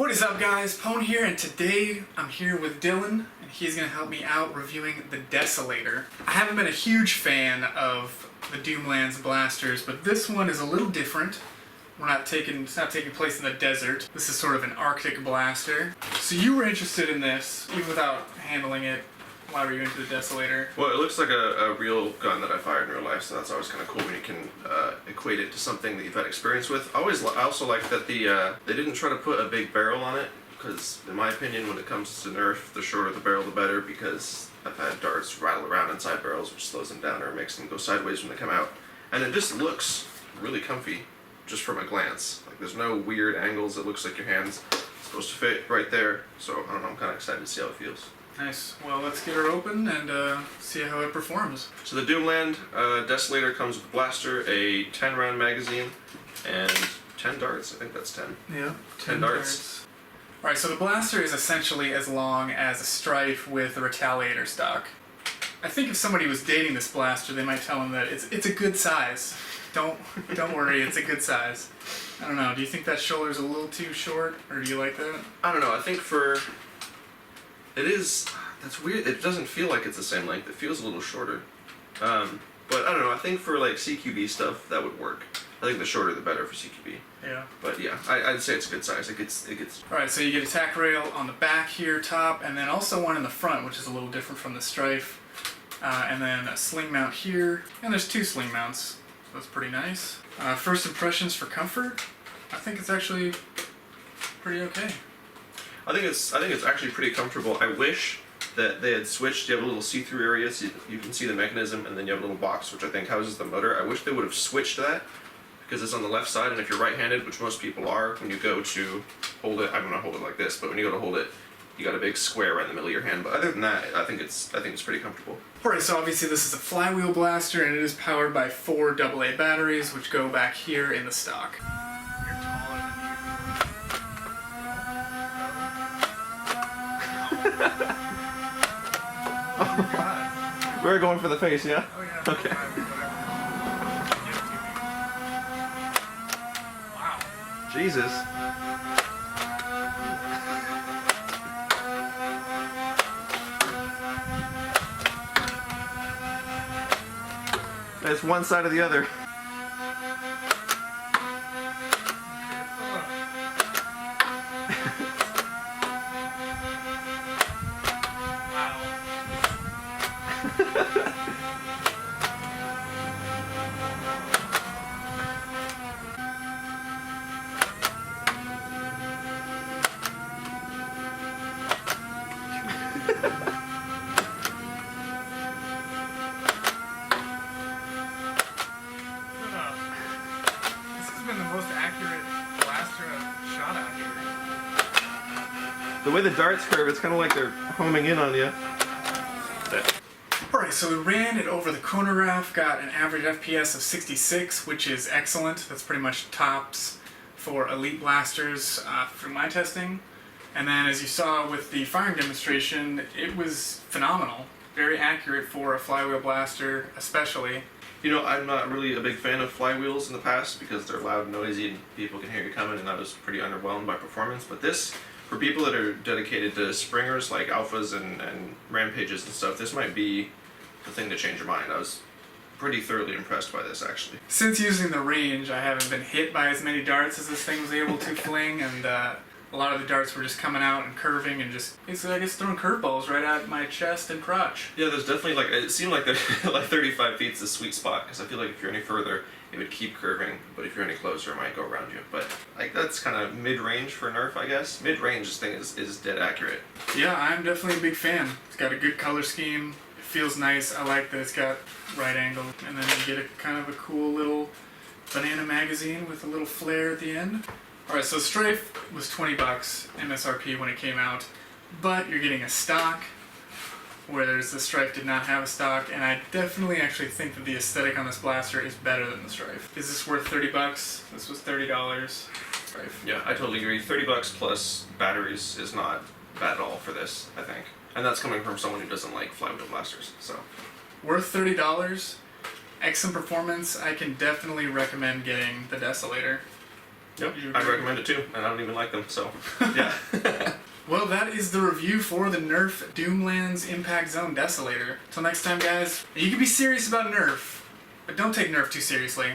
What is up, guys? Pone here, and today I'm here with Dylan, and he's going to help me out reviewing the Desolator. I haven't been a huge fan of the Doomlands blasters, but this one is a little different. It's not taking place in the desert. This is sort of an Arctic blaster. So you were interested in this, even without handling it. Why were you into the Desolator? Well, it looks like a real gun that I fired in real life, so that's always kind of cool when you can equate it to something that you've had experience with. I also like that they didn't try to put a big barrel on it, because in my opinion, when it comes to Nerf, the shorter the barrel, the better, because I've had darts rattle around inside barrels, which slows them down or makes them go sideways when they come out. And it just looks really comfy, just from a glance. Like, there's no weird angles. It looks like your hand's supposed to fit right there. So, I don't know, I'm kind of excited to see how it feels. Nice. Well, let's get her open and see how it performs. So the Doomland Desolator comes with a blaster, a 10-round magazine, and 10 darts. I think that's 10. Yeah. 10 darts. Alright, so the blaster is essentially as long as a Strife with a Retaliator stock. I think if somebody was dating this blaster, they might tell him that it's a good size. Don't worry, it's a good size. I don't know, do you think that shoulder's a little too short, or do you like that? I don't know, I think that's weird. It doesn't feel like it's the same length. It feels a little shorter. But I don't know, I think for like CQB stuff, that would work. I think the shorter the better for CQB. Yeah. But yeah, I'd say it's a good size. It gets. Alright, so you get a tack rail on the back here, top, and then also one in the front, which is a little different from the Strife. And then a sling mount here, and there's two sling mounts, so that's pretty nice. First impressions for comfort, I think it's actually pretty okay. I think it's actually pretty comfortable. I wish that they had switched. You have a little see-through area, so you can see the mechanism, and then you have a little box which I think houses the motor. I wish they would have switched that, because it's on the left side, and if you're right-handed, which most people are, when you go to hold it, I'm gonna hold it like this, but when you go to hold it, you got a big square right in the middle of your hand. But other than that, I think it's pretty comfortable. Alright, so obviously this is a flywheel blaster, and it is powered by 4 AA batteries, which go back here in the stock. Oh God. We're going for the face, yeah? Oh yeah. Okay. Wow. Jesus. It's one side or the other. The way the darts curve, it's kind of like they're homing in on you. Alright, so we ran it over the chronograph, got an average FPS of 66, which is excellent. That's pretty much tops for elite blasters from my testing. And then as you saw with the firing demonstration, it was phenomenal. Very accurate for a flywheel blaster, especially. You know, I'm not really a big fan of flywheels in the past because they're loud and noisy and people can hear you coming, and I was pretty underwhelmed by performance. But this, for people that are dedicated to springers like alphas and rampages and stuff, this might be the thing to change your mind. I was pretty thoroughly impressed by this, actually. Since using the range, I haven't been hit by as many darts as this thing was able to fling, and a lot of the darts were just coming out and curving and just, I guess, throwing curveballs right at my chest and crotch. Yeah, there's definitely, like, it seemed like like 35 feet is the sweet spot, because I feel like if you're any further, it would keep curving, but if you're any closer, it might go around you. But, like, that's kind of mid-range for Nerf, I guess. Mid-range, this thing is dead accurate. Yeah, I'm definitely a big fan. It's got a good color scheme. It feels nice. I like that it's got right angle. And then you get a kind of a cool little banana magazine with a little flare at the end. Alright, so Strife was 20 bucks MSRP when it came out, but you're getting a stock, whereas the Strife did not have a stock, and I definitely actually think that the aesthetic on this blaster is better than the Strife. Is this worth 30 bucks? This was $30. Strife. Yeah, I totally agree. 30 bucks plus batteries is not bad at all for this, I think. And that's coming from someone who doesn't like flywheel blasters, so. Worth $30. Excellent performance. I can definitely recommend getting the Desolator. Yep, You I'd agree? recommend it too, and I don't even like them, so yeah. Well, that is the review for the Nerf Doomlands Impact Zone Desolator. Till next time, guys, you can be serious about Nerf, but don't take Nerf too seriously.